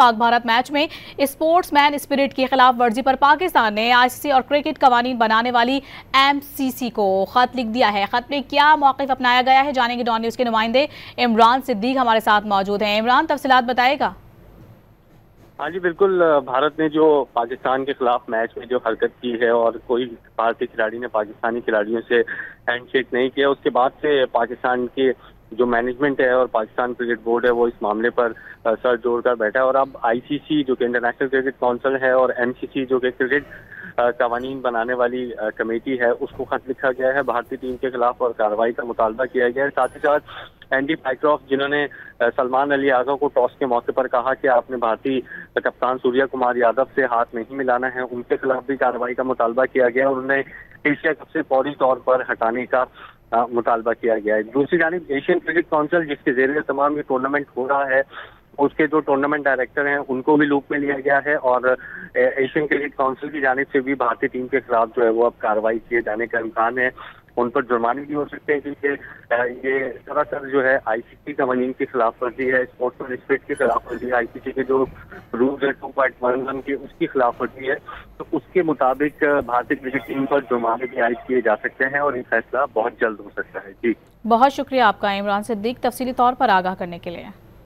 Pak Bharat match में sportsman spirit की खिलाफ वर्जी पर पाकिस्तान ने आईसीसी और क्रिकेट कवानीन बनाने वाली एमसीसी को खत लिख दिया है। खत में क्या मौक़िफ़ अपनाया गया है, जानेंगे डॉन न्यूज़ के नुमाइंदे इमरान सिद्दीक हमारे साथ मौजूद हैं। इमरान, तफसीलात बताएगा। हाँ जी बिल्कुल। भारत ने जो पाकिस्तान के खिलाफ मैच में जो हरकत की है और कोई भारतीय खिलाड़ी ने पाकिस्तानी खिलाड़ियों से हैंडशेक नहीं किया, उसके बाद से पाकिस्तान के जो मैनेजमेंट है और पाकिस्तान क्रिकेट बोर्ड है वो इस मामले पर सर जोड़कर बैठा है। और अब आईसीसी जो कि इंटरनेशनल क्रिकेट काउंसिल है और एमसीसी जो कि क्रिकेट कवानीन बनाने वाली कमेटी है, उसको खत लिखा गया है। भारतीय टीम के खिलाफ और कार्रवाई का मुतालबा किया गया है। साथ ही साथ एंडी पाइक्रॉफ्ट, जिन्होंने सलमान अली आगा को टॉस के मौके पर कहा कि आपने भारतीय कप्तान सूर्या कुमार यादव से हाथ नहीं मिलाना है, उनके खिलाफ भी कार्रवाई का मुतालबा किया गया और उन्हें एशिया कप से फौरी तौर पर हटाने का मुतालबा किया गया है। दूसरी जानिब एशियन क्रिकेट काउंसिल, जिसके ज़रिए तमाम ये टूर्नामेंट हो रहा है, उसके जो टूर्नामेंट डायरेक्टर हैं उनको भी लूप में लिया गया है और एशियन क्रिकेट काउंसिल की जानिब से भी भारतीय टीम के खिलाफ जो है वो अब कार्रवाई किए जाने का इम्कान है। उन पर जुर्माने भी हो सकते हैं क्योंकि ये सरासर जो है आईसीसी कवानीन की खिलाफ वर्जी है, स्पोर्ट्समैन स्पिरिट की खिलाफ वर्जी है, आईसीसी के जो रूल्स है 2.11 के उसकी खिलाफ वर्जी है। तो उसके मुताबिक भारतीय क्रिकेट टीम पर जुर्माने भी आयद किए जा सकते हैं और ये फैसला बहुत जल्द हो सकता है। जी, बहुत शुक्रिया आपका इमरान सिद्दीक, तफसीली तौर पर आगाह करने के लिए।